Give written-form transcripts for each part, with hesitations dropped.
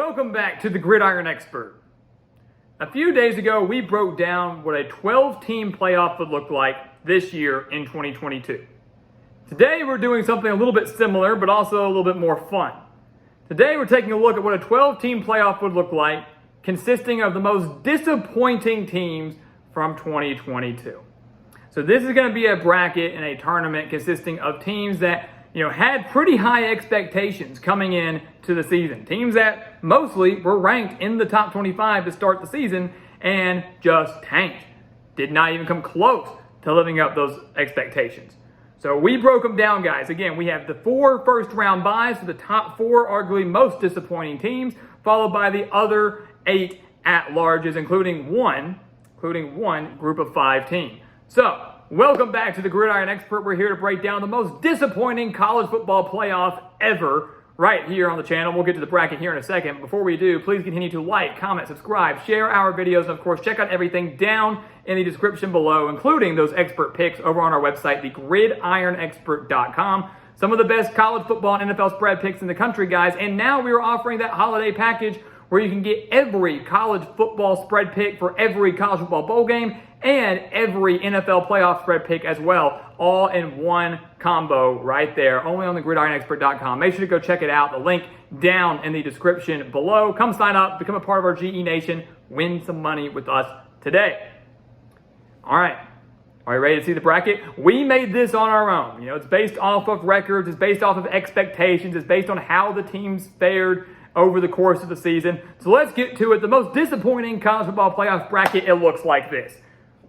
Welcome back to the Gridiron Expert. A few days ago, we broke down what a 12-team playoff would look like this year in 2022. Today, we're doing something a little bit similar, but also a little bit more fun. Today, we're taking a look at what a 12-team playoff would look like, consisting of the most disappointing teams from 2022. So this is going to be a bracket and a tournament consisting of teams that had pretty high expectations coming in to the season. Teams that mostly were ranked in the top 25 to start the season and just tanked. Did not even come close to living up those expectations. So we broke them down, guys. Again, we have the 4 first-round byes for the top 4 arguably most disappointing teams, followed by the other 8 at-larges, including one group of 5 team. So, welcome back to the Gridiron Expert. We're here to break down the most disappointing college football playoff ever right here on the channel. We'll get to the bracket here in a second. Before we do, please continue to like, comment, subscribe, share our videos, and of course, check out everything down in the description below, including those expert picks over on our website, thegridironexpert.com. Some of the best college football and NFL spread picks in the country, guys. And now we are offering that holiday package where you can get every college football spread pick for every college football bowl game and every NFL playoff spread pick as well, all in one combo right there, only on thegridironexpert.com. Make sure to go check it out. The link down in the description below. Come sign up, become a part of our GE Nation, win some money with us today. All right. Are you ready to see the bracket? We made this on our own. It's based off of records. It's based off of expectations. It's based on how the teams fared over the course of the season. So let's get to it. The most disappointing college football playoff bracket, it looks like this.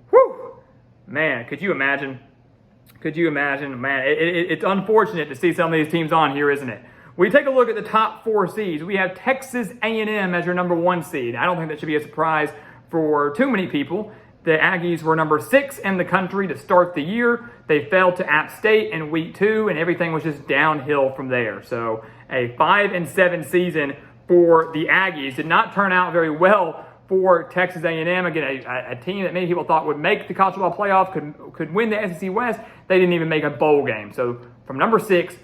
Whew! Man, could you imagine? Man, it's unfortunate to see some of these teams on here, isn't it? We take a look at the top 4 seeds. We have Texas A&M as your number 1 seed. I don't think that should be a surprise for too many people. The Aggies were number 6 in the country to start the year. They fell to App State in week 2, and everything was just downhill from there. So a 5-7 season for the Aggies did not turn out very well for Texas A&M. Again, a team that many people thought would make the college football playoff, could win the SEC West. They didn't even make a bowl game. So from number 6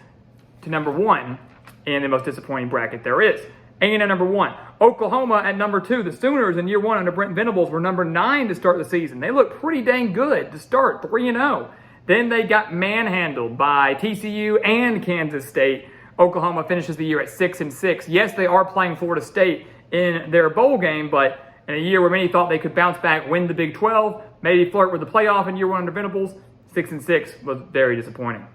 to number 1 in the most disappointing bracket there is. A&M number 1. Oklahoma at number 2. The Sooners in year 1 under Brent Venables were number 9 to start the season. They looked pretty dang good to start, 3-0. Then they got manhandled by TCU and Kansas State. Oklahoma finishes the year at 6-6. Yes, they are playing Florida State in their bowl game, but in a year where many thought they could bounce back, win the Big 12, maybe flirt with the playoff in year 1 under Venables, 6-6 was very disappointing.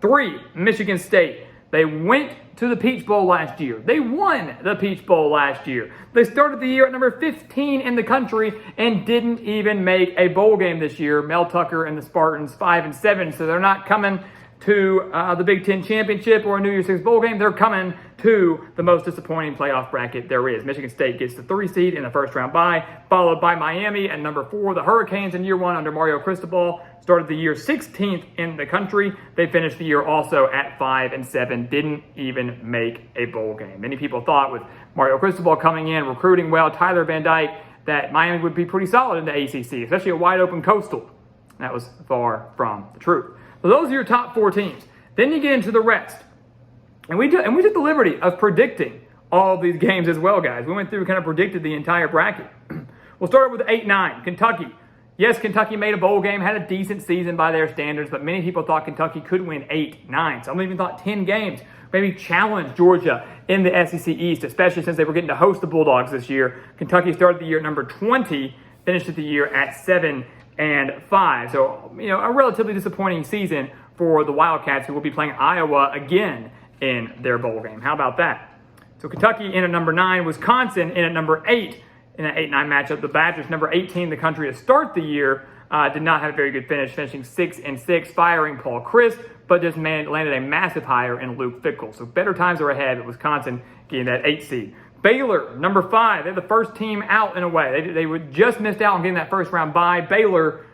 3, Michigan State. They went to the Peach Bowl last year. They won the Peach Bowl last year. They started the year at number 15 in the country and didn't even make a bowl game this year. Mel Tucker and the Spartans 5-7, so they're not coming to the Big Ten Championship or a New Year's Six bowl game. They're coming to the most disappointing playoff bracket there is. Michigan State gets the 3 seed in the first round bye, followed by Miami at number 4. The Hurricanes in year 1 under Mario Cristobal started the year 16th in the country. They finished the year also at 5-7, didn't even make a bowl game. Many people thought with Mario Cristobal coming in, recruiting well, Tyler Van Dyke, that Miami would be pretty solid in the ACC, especially a wide open Coastal. That was far from the truth. So those are your top 4 teams. Then you get into the rest. And we took the liberty of predicting all of these games as well, guys. We went through and kind of predicted the entire bracket. We'll start with 8-9, Kentucky. Yes, Kentucky made a bowl game, had a decent season by their standards, but many people thought Kentucky could win 8-9. Some even thought 10 games, maybe challenge Georgia in the SEC East, especially since they were getting to host the Bulldogs this year. Kentucky started the year at number 20, finished the year at 7-5. So, a relatively disappointing season for the Wildcats, who will be playing Iowa again in their bowl game. How about that? So Kentucky in at number 9, Wisconsin in at number 8 in an 8-9 matchup. The Badgers, number 18 in the country to start the year, did not have a very good finish, finishing 6-6, firing Paul Chryst, but just landed a massive hire in Luke Fickell. So better times are ahead, but Wisconsin getting that 8 seed. Baylor, number 5. They're the first team out in a way. They were just missed out on getting that first round bye. Baylor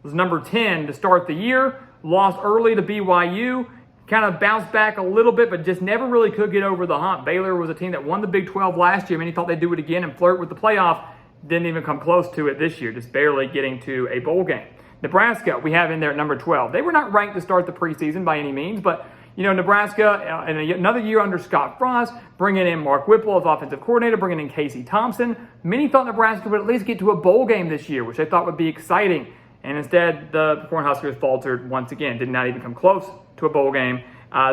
was number 10 to start the year, lost early to BYU, kind of bounced back a little bit, but just never really could get over the hump. Baylor was a team that won the Big 12 last year. Many thought they'd do it again and flirt with the playoff. Didn't even come close to it this year, just barely getting to a bowl game. Nebraska, we have in there at number 12. They were not ranked to start the preseason by any means, but Nebraska, in another year under Scott Frost, bringing in Mark Whipple as offensive coordinator, bringing in Casey Thompson. Many thought Nebraska would at least get to a bowl game this year, which they thought would be exciting. And instead, the Cornhuskers faltered once again, did not even come close to a bowl game.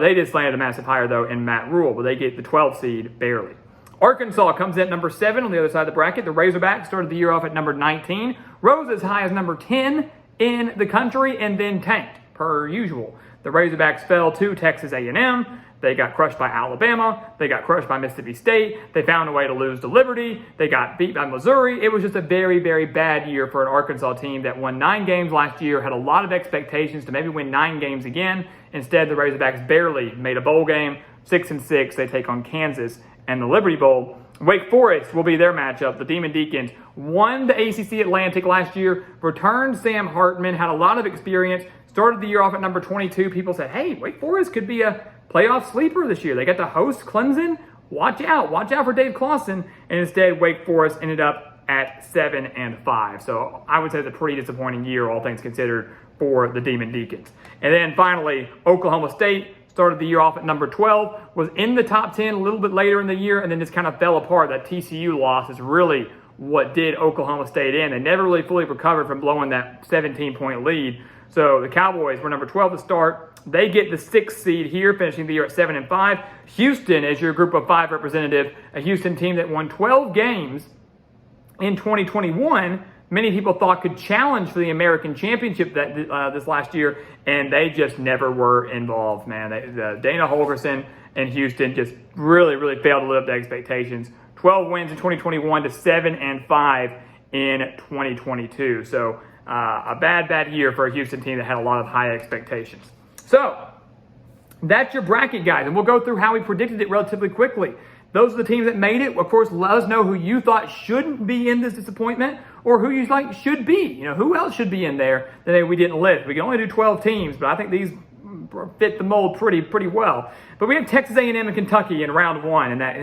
They just landed a massive hire, though, in Matt Rule, but they get the 12th seed barely. Arkansas comes in at number 7 on the other side of the bracket. The Razorbacks started the year off at number 19, rose as high as number 10 in the country, and then tanked, per usual. The Razorbacks fell to Texas A&M. They got crushed by Alabama. They got crushed by Mississippi State. They found a way to lose to Liberty. They got beat by Missouri. It was just a very, very bad year for an Arkansas team that won 9 games last year, had a lot of expectations to maybe win 9 games again. Instead, the Razorbacks barely made a bowl game. 6-6, they take on Kansas and the Liberty Bowl. Wake Forest will be their matchup. The Demon Deacons won the ACC Atlantic last year, returned Sam Hartman, had a lot of experience, started the year off at number 22. People said, hey, Wake Forest could be a playoff sleeper this year. They got to host Clemson. Watch out for Dave Clawson. And instead, Wake Forest ended up at 7-5. So I would say it's a pretty disappointing year, all things considered, for the Demon Deacons. And then finally, Oklahoma State started the year off at number 12, was in the top 10 a little bit later in the year, and then just kind of fell apart. That TCU loss is really what did Oklahoma State in. They never really fully recovered from blowing that 17-point lead. So the Cowboys were number 12 to start. They get the 6th seed here, finishing the year at 7-5. Houston is your group of 5 representative, a Houston team that won 12 games in 2021. Many people thought could challenge for the American Championship this last year, and they just never were involved, man. Dana Holgorsen and Houston just really, really failed to live up to expectations. 12 wins in 2021 to 7-5 in 2022. So a bad year for a Houston team that had a lot of high expectations. So that's your bracket, guys, and we'll go through how we predicted it relatively quickly. Those are the teams that made it. Of course, let us know who you thought shouldn't be in this disappointment or who you like should be. Who else should be in there that we didn't list. We can only do 12 teams, but I think these fit the mold pretty well. But we have Texas A&M and Kentucky in round 1 in that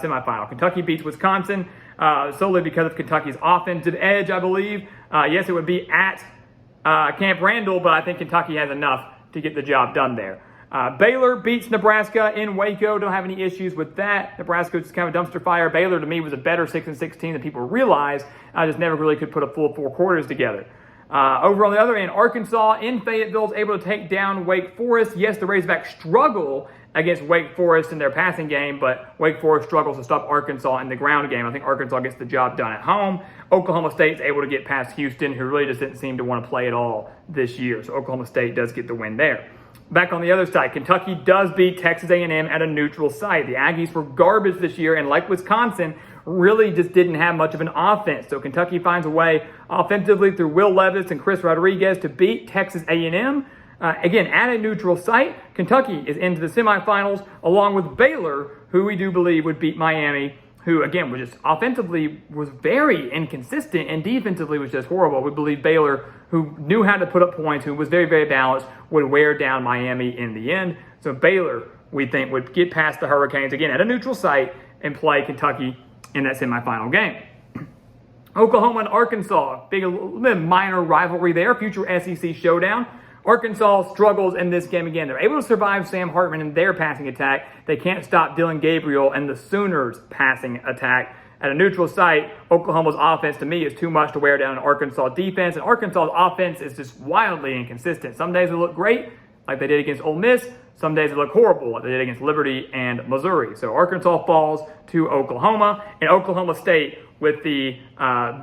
semifinal. Kentucky beats Wisconsin solely because of Kentucky's offensive edge, I believe. Yes, it would be at Camp Randall, but I think Kentucky has enough to get the job done there. Baylor beats Nebraska in Waco. Don't have any issues with that. Nebraska was kind of a dumpster fire. Baylor, to me, was a better 6-6 team than people realize. I just never really could put a full 4 quarters together. Over on the other end, Arkansas in Fayetteville is able to take down Wake Forest. Yes, the Razorbacks struggle against Wake Forest in their passing game, but Wake Forest struggles to stop Arkansas in the ground game. I think Arkansas gets the job done at home. Oklahoma State's able to get past Houston, who really just didn't seem to want to play at all this year. So Oklahoma State does get the win there. Back on the other side, Kentucky does beat Texas A&M at a neutral site. The Aggies were garbage this year, and like Wisconsin, really just didn't have much of an offense. So Kentucky finds a way offensively through Will Levis and Chris Rodriguez to beat Texas A&M. Again, at a neutral site, Kentucky is into the semifinals along with Baylor, who we do believe would beat Miami, who, again, was just offensively was very inconsistent and defensively was just horrible. We believe Baylor, who knew how to put up points, who was very, very balanced, would wear down Miami in the end. So Baylor, we think, would get past the Hurricanes, again, at a neutral site and play Kentucky in that semifinal game. Oklahoma and Arkansas, a little bit minor rivalry there, future SEC showdown. Arkansas struggles in this game again. They're able to survive Sam Hartman in their passing attack. They can't stop Dylan Gabriel and the Sooners' passing attack. At a neutral site, Oklahoma's offense, to me, is too much to wear down an Arkansas defense. And Arkansas's offense is just wildly inconsistent. Some days they look great, like they did against Ole Miss. Some days they look horrible, like they did against Liberty and Missouri. So Arkansas falls to Oklahoma. And Oklahoma State, with the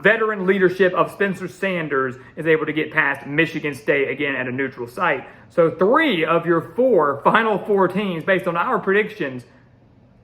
veteran leadership of Spencer Sanders, is able to get past Michigan State, again, at a neutral site. So 3 of your final 4 teams, based on our predictions,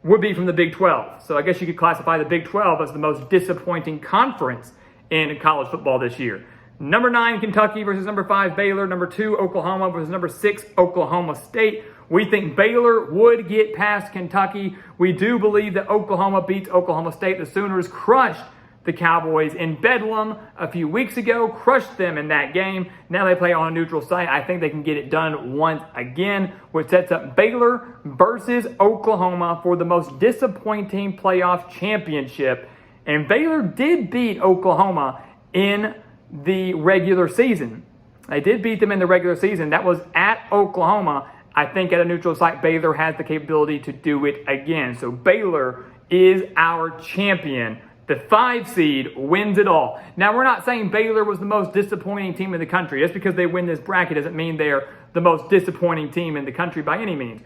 would be from the Big 12. So I guess you could classify the Big 12 as the most disappointing conference in college football this year. Number 9, Kentucky versus number 5, Baylor. Number 2, Oklahoma versus number 6, Oklahoma State. We think Baylor would get past Kentucky. We do believe that Oklahoma beats Oklahoma State. The Sooners crushed the Cowboys in Bedlam a few weeks ago, crushed them in that game. Now they play on a neutral site. I think they can get it done once again, which sets up Baylor versus Oklahoma for the most disappointing playoff championship. And Baylor did beat Oklahoma in the regular season. They did beat them in the regular season. That was at Oklahoma. I think at a neutral site, Baylor has the capability to do it again. So Baylor is our champion. The 5 seed wins it all. Now, we're not saying Baylor was the most disappointing team in the country. Just because they win this bracket doesn't mean they're the most disappointing team in the country by any means.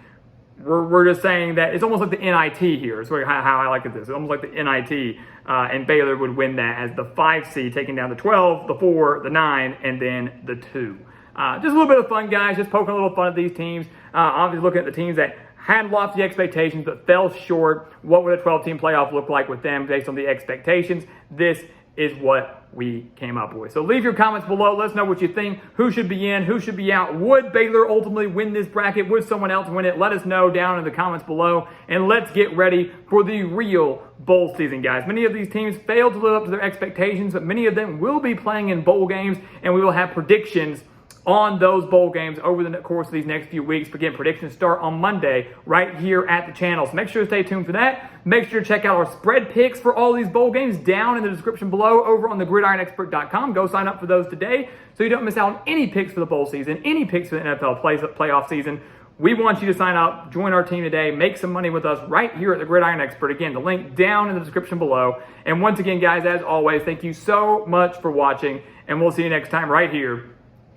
We're just saying that it's almost like the NIT here. It's how I like it. It's almost like the NIT, and Baylor would win that as the 5 seed, taking down the 12, the 4, the 9, and then the 2. Just a little bit of fun, guys. Just poking a little fun at these teams. Obviously, looking at the teams that had lofty expectations but fell short. What would a 12-team playoff look like with them based on the expectations? This is what we came up with. So leave your comments below. Let us know what you think. Who should be in? Who should be out? Would Baylor ultimately win this bracket? Would someone else win it? Let us know down in the comments below. And let's get ready for the real bowl season, guys. Many of these teams failed to live up to their expectations, but many of them will be playing in bowl games, and we will have predictions on those bowl games over the course of these next few weeks. Again, predictions start on Monday right here at the channel. So make sure to stay tuned for that. Make sure to check out our spread picks for all these bowl games down in the description below over on the gridironexpert.com. Go sign up for those today so you don't miss out on any picks for the bowl season, any picks for the NFL playoff season. We want you to sign up, join our team today, make some money with us right here at the Gridiron Expert. Again, the link down in the description below. And once again, guys, as always, thank you so much for watching, and we'll see you next time right here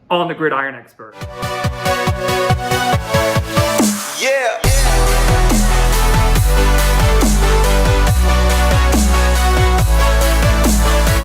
on the Gridiron Expert.